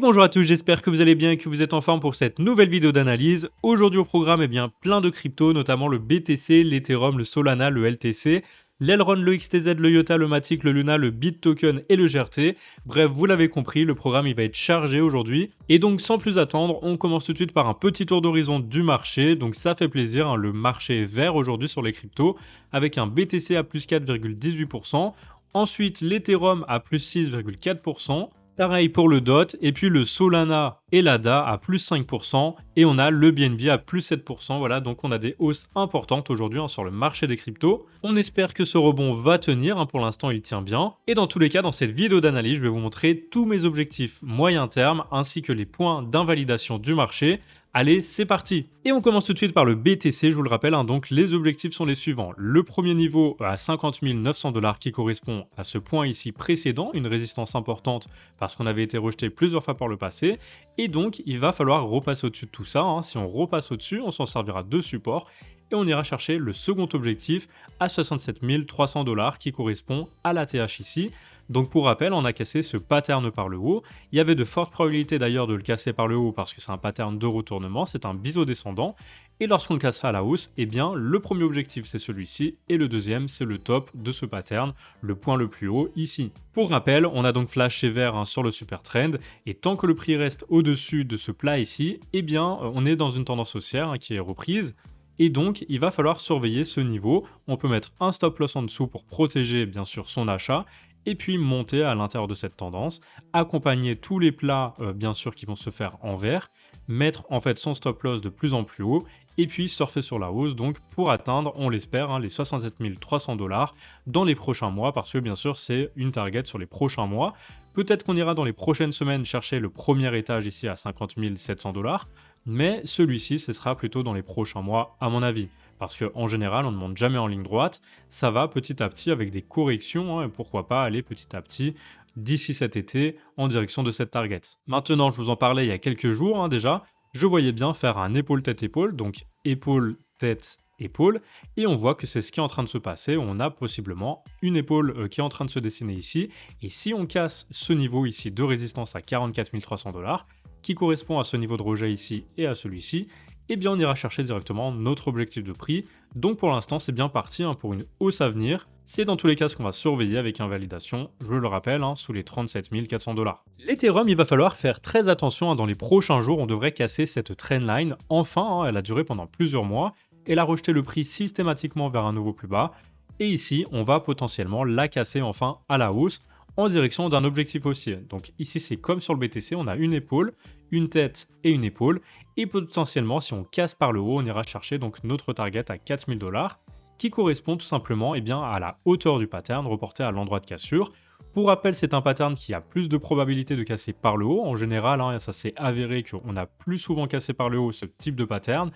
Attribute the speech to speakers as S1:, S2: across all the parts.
S1: Et bonjour à tous, j'espère que vous allez bien et que vous êtes en forme pour cette nouvelle vidéo d'analyse. Aujourd'hui au programme, plein de cryptos, notamment le BTC, l'Ethereum, le Solana, le LTC, l'Elrond, le XTZ, le IOTA, le Matic, le Luna, le BitToken et le GRT. Bref, vous l'avez compris, le programme il va être chargé aujourd'hui. Et donc sans plus attendre, on commence tout de suite par un petit tour d'horizon du marché. Donc ça fait plaisir, hein, le marché est vert aujourd'hui sur les cryptos, avec un BTC à plus 4,18%. Ensuite, l'Ethereum à plus 6,4%. Pareil pour le DOT, et puis le Solana et l'ADA à plus 5%, et on a le BNB à plus 7%, voilà, donc on a des hausses importantes aujourd'hui sur le marché des cryptos. On espère que ce rebond va tenir, pour l'instant il tient bien, et dans tous les cas, dans cette vidéo d'analyse, je vais vous montrer tous mes objectifs moyen terme, ainsi que les points d'invalidation du marché. Allez, c'est parti! Et on commence tout de suite par le BTC, je vous le rappelle, donc les objectifs sont les suivants. Le premier niveau à 50 900 $ qui correspond à ce point ici précédent, une résistance importante parce qu'on avait été rejeté plusieurs fois par le passé. Et donc, il va falloir repasser au-dessus de tout ça. Si on repasse au-dessus, on s'en servira de support. Et on ira chercher le second objectif à 67 300 $ qui correspond à la TH ici. Donc pour rappel, on a cassé ce pattern par le haut. Il y avait de fortes probabilités d'ailleurs de le casser par le haut parce que c'est un pattern de retournement, c'est un biseau descendant. Et lorsqu'on le casse à la hausse, le premier objectif c'est celui-ci et le deuxième c'est le top de ce pattern, le point le plus haut ici. Pour rappel, on a donc flashé vert sur le super trend et tant que le prix reste au-dessus de ce plat ici, on est dans une tendance haussière qui est reprise. Et donc, il va falloir surveiller ce niveau. On peut mettre un stop loss en dessous pour protéger bien sûr son achat et puis monter à l'intérieur de cette tendance, accompagner tous les plats bien sûr qui vont se faire en vert, mettre en fait son stop loss de plus en plus haut et puis surfer sur la hausse donc pour atteindre, on l'espère, les 67 300 $ dans les prochains mois parce que bien sûr c'est une target sur les prochains mois. Peut-être qu'on ira dans les prochaines semaines chercher le premier étage ici à 50 700 $, mais celui-ci ce sera plutôt dans les prochains mois à mon avis. Parce qu'en général, on ne monte jamais en ligne droite, ça va petit à petit avec des corrections, et pourquoi pas aller petit à petit d'ici cet été en direction de cette target. Maintenant, je vous en parlais il y a quelques jours déjà, je voyais bien faire un épaule-tête-épaule, donc épaule-tête-épaule, et on voit que c'est ce qui est en train de se passer, on a possiblement une épaule qui est en train de se dessiner ici, et si on casse ce niveau ici de résistance à 44 300 $, qui correspond à ce niveau de rejet ici et à celui-ci, on ira chercher directement notre objectif de prix. Donc pour l'instant, c'est bien parti pour une hausse à venir. C'est dans tous les cas ce qu'on va surveiller avec invalidation, je le rappelle, sous les 37 400 $. L'Ethereum, il va falloir faire très attention. Dans les prochains jours, on devrait casser cette trendline. Enfin, elle a duré pendant plusieurs mois. Elle a rejeté le prix systématiquement vers un nouveau plus bas. Et ici, on va potentiellement la casser enfin à la hausse en direction d'un objectif haussier. Donc ici, c'est comme sur le BTC, on a une épaule, une tête et une épaule. Et potentiellement, si on casse par le haut, on ira chercher donc notre target à 4000 $, qui correspond tout simplement à la hauteur du pattern reporté à l'endroit de cassure. Pour rappel, c'est un pattern qui a plus de probabilité de casser par le haut. En général, ça s'est avéré qu'on a plus souvent cassé par le haut ce type de pattern,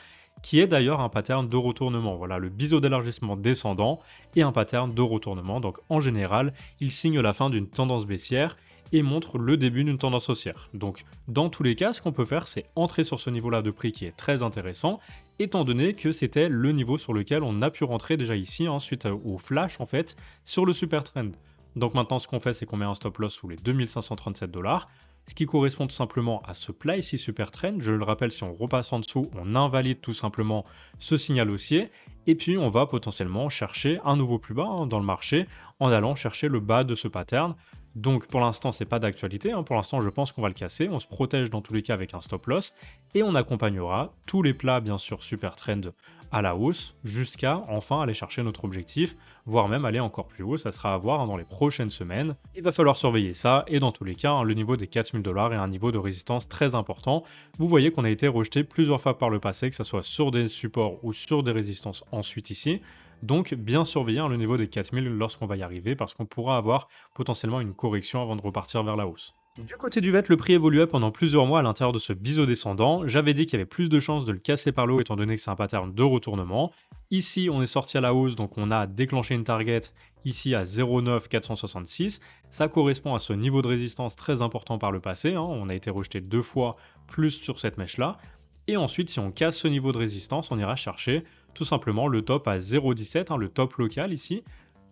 S1: qui est d'ailleurs un pattern de retournement. Voilà, le biseau d'élargissement descendant et un pattern de retournement. Donc en général, il signe la fin d'une tendance baissière et montre le début d'une tendance haussière. Donc dans tous les cas, ce qu'on peut faire, c'est entrer sur ce niveau-là de prix qui est très intéressant, étant donné que c'était le niveau sur lequel on a pu rentrer déjà ici, suite au flash en fait, sur le super trend. Donc maintenant, ce qu'on fait, c'est qu'on met un stop loss sous les 2537 $, ce qui correspond tout simplement à ce plat ici super trend. Je le rappelle, si on repasse en dessous, on invalide tout simplement ce signal haussier, et puis on va potentiellement chercher un nouveau plus bas dans le marché en allant chercher le bas de ce pattern. Donc pour l'instant, c'est pas d'actualité, pour l'instant je pense qu'on va le casser, on se protège dans tous les cas avec un stop loss, et on accompagnera tous les plats bien sûr super trend à la hausse, jusqu'à enfin aller chercher notre objectif, voire même aller encore plus haut, ça sera à voir dans les prochaines semaines. Il va falloir surveiller ça, et dans tous les cas, le niveau des 4000 $ est un niveau de résistance très important. Vous voyez qu'on a été rejeté plusieurs fois par le passé, que ce soit sur des supports ou sur des résistances ensuite ici. Donc bien surveiller le niveau des 4000 lorsqu'on va y arriver, parce qu'on pourra avoir potentiellement une correction avant de repartir vers la hausse. Du côté du VET, le prix évoluait pendant plusieurs mois à l'intérieur de ce biseau descendant. J'avais dit qu'il y avait plus de chances de le casser par le haut étant donné que c'est un pattern de retournement. Ici, on est sorti à la hausse, donc on a déclenché une target ici à 0,9 466. Ça correspond à ce niveau de résistance très important par le passé. On a été rejeté 2 fois plus sur cette mèche-là. Et ensuite, si on casse ce niveau de résistance, on ira chercher tout simplement le top à 0,17, le top local ici,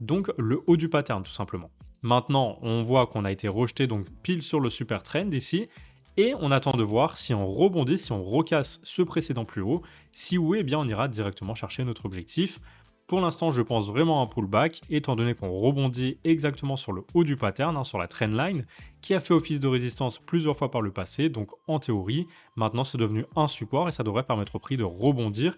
S1: donc le haut du pattern tout simplement. Maintenant, on voit qu'on a été rejeté donc pile sur le super trend ici, Et on attend de voir si on rebondit, si on recasse ce précédent plus haut. Si oui, eh bien on ira directement chercher notre objectif. Pour l'instant, je pense vraiment à un pullback, étant donné qu'on rebondit exactement sur le haut du pattern, sur la trendline, qui a fait office de résistance plusieurs fois par le passé. Donc en théorie, maintenant c'est devenu un support et ça devrait permettre au prix de rebondir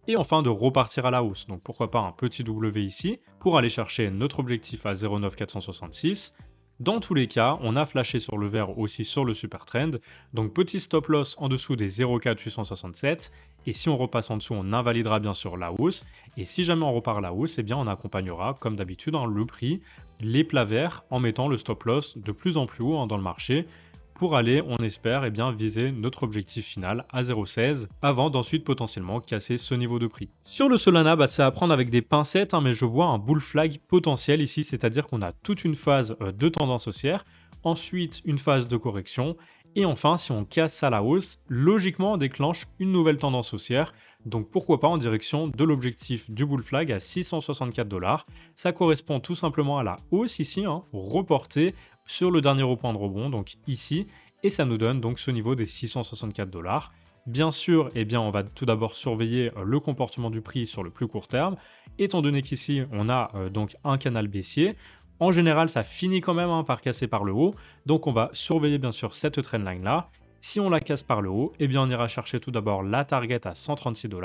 S1: et enfin de repartir à la hausse. Donc pourquoi pas un petit W ici pour aller chercher notre objectif à 0,9466. Dans tous les cas, on a flashé sur le vert aussi sur le super trend, donc petit stop loss en dessous des 0,4867, et si on repasse en dessous, on invalidera bien sûr la hausse, et si jamais on repart à la hausse, eh bien on accompagnera, comme d'habitude, le prix, les plats verts, en mettant le stop loss de plus en plus haut dans le marché, pour aller, on espère, eh bien, viser notre objectif final à 0,16 avant d'ensuite potentiellement casser ce niveau de prix. Sur le Solana, c'est à prendre avec des pincettes, mais je vois un bull flag potentiel ici, c'est-à-dire qu'on a toute une phase de tendance haussière, ensuite une phase de correction, et enfin, si on casse à la hausse, logiquement, on déclenche une nouvelle tendance haussière. Donc pourquoi pas en direction de l'objectif du bull flag à 664 $. Ça correspond tout simplement à la hausse ici, reportée sur le dernier point de rebond, donc ici, et ça nous donne donc ce niveau des 664 $. Bien sûr, eh bien, on va tout d'abord surveiller le comportement du prix sur le plus court terme, étant donné qu'ici, on a donc un canal baissier. En général, ça finit quand même par casser par le haut, donc on va surveiller bien sûr cette trendline là. Si on la casse par le haut, eh bien on ira chercher tout d'abord la target à 136 $.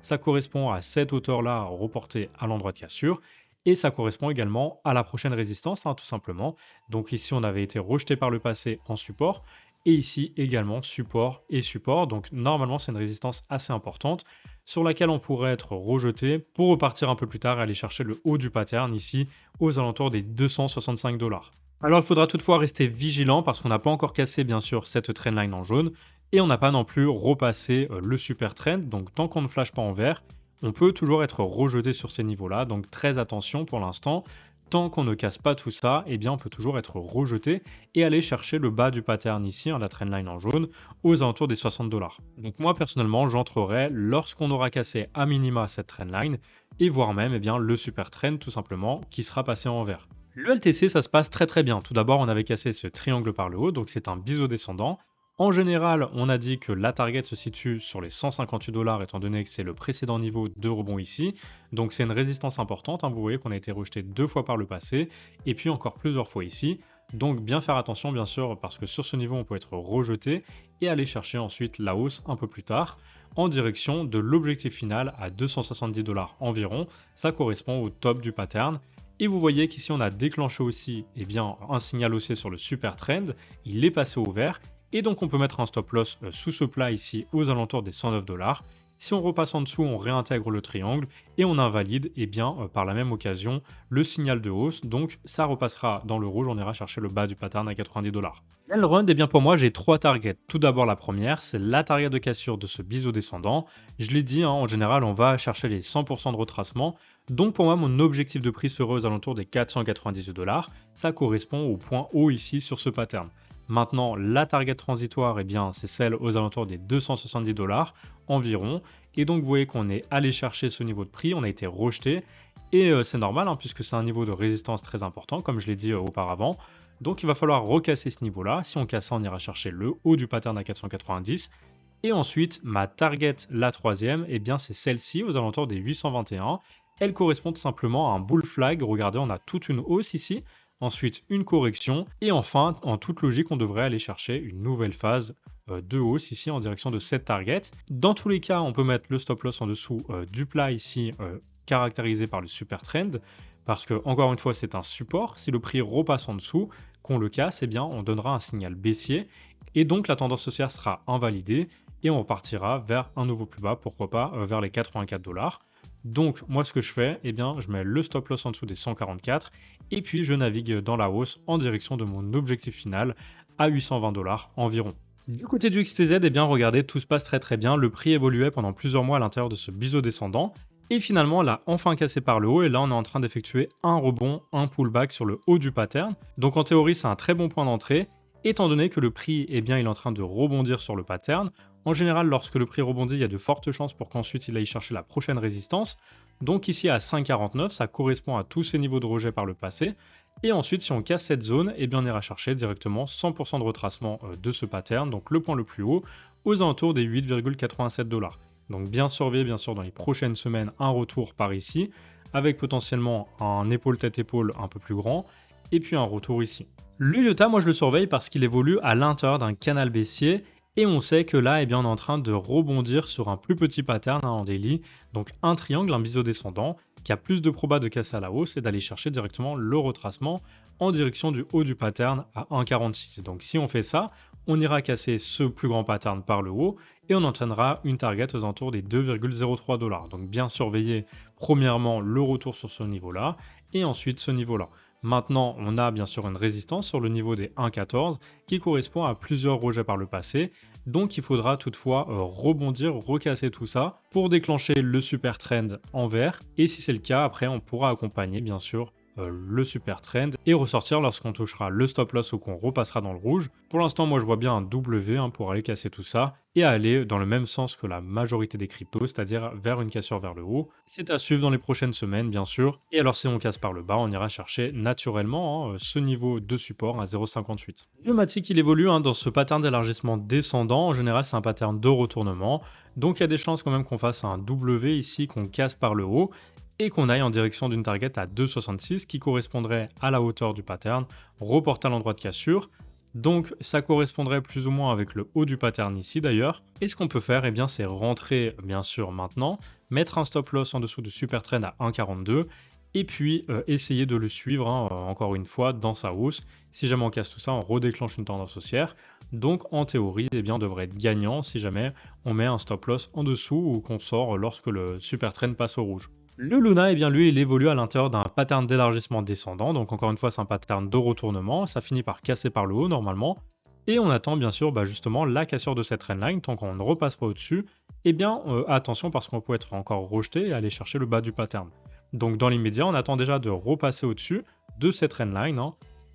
S1: Ça correspond à cette hauteur-là reportée à l'endroit de cassure. Et ça correspond également à la prochaine résistance, tout simplement. Donc ici, on avait été rejeté par le passé en support. Et ici également, support et support. Donc normalement, c'est une résistance assez importante sur laquelle on pourrait être rejeté pour repartir un peu plus tard et aller chercher le haut du pattern ici aux alentours des 265 $. Alors il faudra toutefois rester vigilant parce qu'on n'a pas encore cassé bien sûr cette trendline en jaune et on n'a pas non plus repassé le super trend. Donc tant qu'on ne flash pas en vert, on peut toujours être rejeté sur ces niveaux-là. Donc très attention pour l'instant. Tant qu'on ne casse pas tout ça, eh bien on peut toujours être rejeté et aller chercher le bas du pattern ici, la trendline en jaune, aux alentours des 60 $. Donc moi personnellement, j'entrerai lorsqu'on aura cassé à minima cette trendline et voire même le super trend tout simplement qui sera passé en vert. Le LTC, ça se passe très très bien. Tout d'abord, on avait cassé ce triangle par le haut, donc c'est un biseau descendant. En général, on a dit que la target se situe sur les 158 $, étant donné que c'est le précédent niveau de rebond ici. Donc c'est une résistance importante, vous voyez qu'on a été rejeté 2 fois par le passé, et puis encore plusieurs fois ici. Donc bien faire attention bien sûr, parce que sur ce niveau, on peut être rejeté, et aller chercher ensuite la hausse un peu plus tard, en direction de l'objectif final à 270 $ environ. Ça correspond au top du pattern. Et vous voyez qu'ici, on a déclenché aussi un signal haussier sur le super trend. Il est passé au vert. Et donc, on peut mettre un stop loss sous ce plat ici aux alentours des 109 $. Si on repasse en dessous, on réintègre le triangle et on invalide par la même occasion le signal de hausse. Donc, ça repassera dans le rouge. On ira chercher le bas du pattern à 90 $. L'Elrond, pour moi, j'ai 3 targets. Tout d'abord, la première, c'est la target de cassure de ce biseau descendant. Je l'ai dit, en général, on va chercher les 100% de retracement. Donc pour moi, mon objectif de prix serait aux alentours des 498 $. Ça correspond au point haut ici sur ce pattern. Maintenant, la target transitoire, c'est celle aux alentours des 270 $ environ. Et donc vous voyez qu'on est allé chercher ce niveau de prix, on a été rejeté. Et c'est normal, puisque c'est un niveau de résistance très important, comme je l'ai dit auparavant. Donc il va falloir recasser ce niveau-là. Si on casse ça, on ira chercher le haut du pattern à 490. Et ensuite, ma target, la troisième, c'est celle-ci aux alentours des 821. Elle correspond tout simplement à un bull flag. Regardez, on a toute une hausse ici, ensuite une correction, et enfin, en toute logique, on devrait aller chercher une nouvelle phase de hausse ici en direction de cette target. Dans tous les cas, on peut mettre le stop loss en dessous du plat ici, caractérisé par le super trend, parce que, encore une fois, c'est un support. Si le prix repasse en dessous, qu'on le casse, on donnera un signal baissier, et donc la tendance haussière sera invalidée, et on repartira vers un nouveau plus bas, pourquoi pas vers les 84 $. Donc moi ce que je fais, je mets le stop loss en dessous des 144 et puis je navigue dans la hausse en direction de mon objectif final à 820 $ environ. Du côté du XTZ, regardez, tout se passe très très bien. Le prix évoluait pendant plusieurs mois à l'intérieur de ce biseau descendant et finalement elle a enfin cassé par le haut et là on est en train d'effectuer un rebond, un pullback sur le haut du pattern. Donc en théorie c'est un très bon point d'entrée étant donné que le prix il est en train de rebondir sur le pattern. En général, lorsque le prix rebondit, il y a de fortes chances pour qu'ensuite il aille chercher la prochaine résistance. Donc ici à 5,49, ça correspond à tous ces niveaux de rejet par le passé. Et ensuite, si on casse cette zone, eh bien on ira chercher directement 100% de retracement de ce pattern, donc le point le plus haut, aux alentours des 8,87 $. Donc bien surveiller bien sûr dans les prochaines semaines un retour par ici, avec potentiellement un épaule tête épaule un peu plus grand, et puis un retour ici. Le IOTA, moi je le surveille parce qu'il évolue à l'intérieur d'un canal baissier, et on sait que là, eh bien, on est en train de rebondir sur un plus petit pattern en daily, donc un triangle, un biseau descendant, qui a plus de proba de casser à la hausse et d'aller chercher directement le retracement en direction du haut du pattern à 1,46. Donc si on fait ça, on ira casser ce plus grand pattern par le haut et on entraînera une target aux alentours des 2,03 $. Donc bien surveiller premièrement le retour sur ce niveau-là et ensuite ce niveau-là. Maintenant, on a bien sûr une résistance sur le niveau des 1,14 qui correspond à plusieurs rejets par le passé. Donc il faudra toutefois rebondir, recasser tout ça pour déclencher le super trend en vert. Et si c'est le cas, après on pourra accompagner bien sûr le super trend et ressortir lorsqu'on touchera le stop loss ou qu'on repassera dans le rouge. Pour l'instant, moi je vois bien un W pour aller casser tout ça et aller dans le même sens que la majorité des cryptos, c'est-à-dire vers une cassure vers le haut. C'est à suivre dans les prochaines semaines, bien sûr. Et alors si on casse par le bas, on ira chercher naturellement ce niveau de support à 0,58. Le Matic, il évolue dans ce pattern d'élargissement descendant. En général, c'est un pattern de retournement. Donc il y a des chances quand même qu'on fasse un W ici, qu'on casse par le haut et qu'on aille en direction d'une target à 2,66 qui correspondrait à la hauteur du pattern, reporté à l'endroit de cassure. Donc ça correspondrait plus ou moins avec le haut du pattern ici d'ailleurs. Et ce qu'on peut faire, eh bien, c'est rentrer bien sûr maintenant, mettre un stop loss en dessous du super trend à 1,42 et puis essayer de le suivre encore une fois dans sa hausse. Si jamais on casse tout ça, on redéclenche une tendance haussière. Donc en théorie, eh bien, on devrait être gagnant si jamais on met un stop loss en dessous ou qu'on sort lorsque le super trend passe au rouge. Le Luna, eh bien, lui, il évolue à l'intérieur d'un pattern d'élargissement descendant. Donc, encore une fois, c'est un pattern de retournement. Ça finit par casser par le haut, normalement. Et on attend, bien sûr, justement, la cassure de cette trendline. Tant qu'on ne repasse pas au-dessus, eh bien, attention, parce qu'on peut être encore rejeté et aller chercher le bas du pattern. Donc, dans l'immédiat, on attend déjà de repasser au-dessus de cette trendline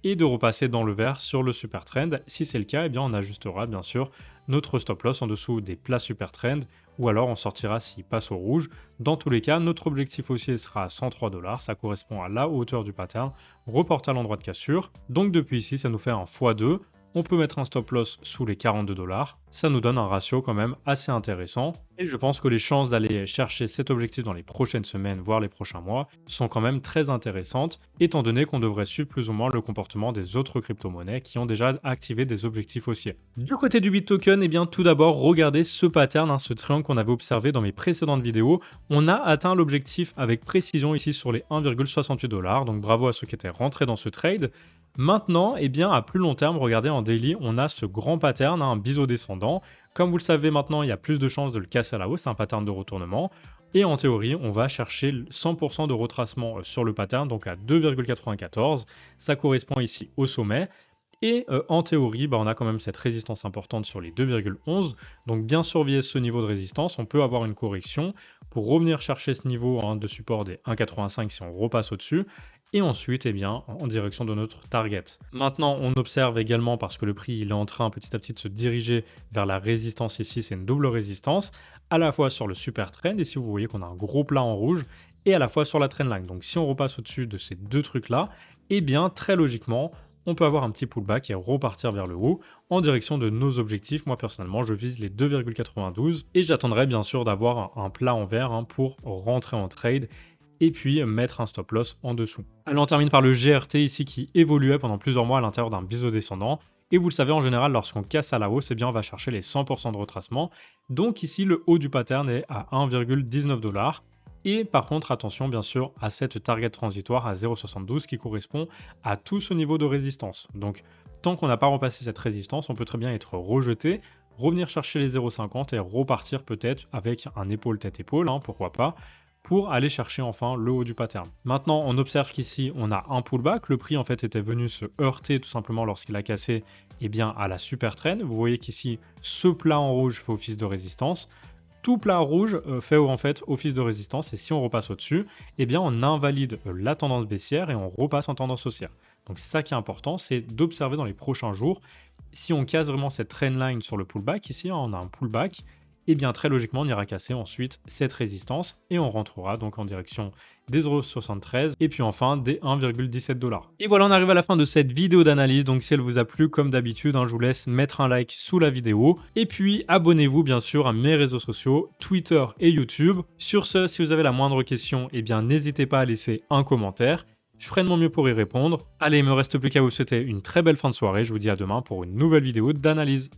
S1: et de repasser dans le vert sur le super trend. Si c'est le cas, eh bien, on ajustera, bien sûr, notre stop loss en dessous des plats super trend ou alors on sortira s'il passe au rouge. Dans tous les cas, notre objectif haussier sera à 103 $, ça correspond à la hauteur du pattern, reporté à l'endroit de cassure. Donc depuis ici, ça nous fait un x2. On peut mettre un stop loss sous les 42 $. Ça nous donne un ratio quand même assez intéressant. Et je pense que les chances d'aller chercher cet objectif dans les prochaines semaines, voire les prochains mois, sont quand même très intéressantes, étant donné qu'on devrait suivre plus ou moins le comportement des autres crypto-monnaies qui ont déjà activé des objectifs haussiers. Du côté du BitToken, eh bien tout d'abord, regardez ce pattern, ce triangle qu'on avait observé dans mes précédentes vidéos. On a atteint l'objectif avec précision ici sur les 1,68 $. Donc bravo à ceux qui étaient rentrés dans ce trade. Maintenant, eh bien, à plus long terme, regardez en daily, on a ce grand pattern, un biseau descendant. Comme vous le savez maintenant, il y a plus de chances de le casser à la hausse, c'est un pattern de retournement. Et en théorie, on va chercher 100% de retracement sur le pattern, donc à 2,94. Ça correspond ici au sommet. Et en théorie, on a quand même cette résistance importante sur les 2,11. Donc bien surveiller ce niveau de résistance, on peut avoir une correction pour revenir chercher ce niveau de support des 1,85 si on repasse au-dessus. Et ensuite, eh bien, en direction de notre target. Maintenant, on observe également, parce que le prix il est en train petit à petit de se diriger vers la résistance ici, c'est une double résistance, à la fois sur le super trend, et si vous voyez qu'on a un gros plat en rouge, et à la fois sur la trendline. Donc si on repasse au-dessus de ces deux trucs-là, eh bien, très logiquement, on peut avoir un petit pullback et repartir vers le haut en direction de nos objectifs. Moi, personnellement, je vise les 2,92 et j'attendrai bien sûr d'avoir un plat en vert pour rentrer en trade et puis mettre un stop loss en dessous. Allez, on termine par le GRT ici qui évoluait pendant plusieurs mois à l'intérieur d'un biseau descendant. Et vous le savez, en général, lorsqu'on casse à la hausse, eh bien, on va chercher les 100% de retracement. Donc ici, le haut du pattern est à 1,19 $. Et par contre, attention bien sûr à cette target transitoire à 0,72 qui correspond à tout ce niveau de résistance. Donc tant qu'on n'a pas repassé cette résistance, on peut très bien être rejeté, revenir chercher les 0,50 et repartir peut-être avec un épaule tête-épaule, pourquoi pas, pour aller chercher enfin le haut du pattern. Maintenant, on observe qu'ici, on a un pullback. Le prix, en fait, était venu se heurter tout simplement lorsqu'il a cassé à la super trend. Vous voyez qu'ici, ce plat en rouge fait office de résistance. Tout plat rouge fait en fait office de résistance et si on repasse au-dessus, eh bien on invalide la tendance baissière et on repasse en tendance haussière. Donc c'est ça qui est important, c'est d'observer dans les prochains jours si on casse vraiment cette trendline sur le pullback. Ici, on a un pullback et bien très logiquement on ira casser ensuite cette résistance et on rentrera donc en direction des 0,73 et puis enfin des 1,17 $. Et voilà, on arrive à la fin de cette vidéo d'analyse. Donc si elle vous a plu, comme d'habitude, je vous laisse mettre un like sous la vidéo et puis abonnez-vous bien sûr à mes réseaux sociaux, Twitter et YouTube. Sur ce, si vous avez la moindre question, eh bien n'hésitez pas à laisser un commentaire. Je ferai de mon mieux pour y répondre. Allez, il me reste plus qu'à vous souhaiter une très belle fin de soirée. Je vous dis à demain pour une nouvelle vidéo d'analyse.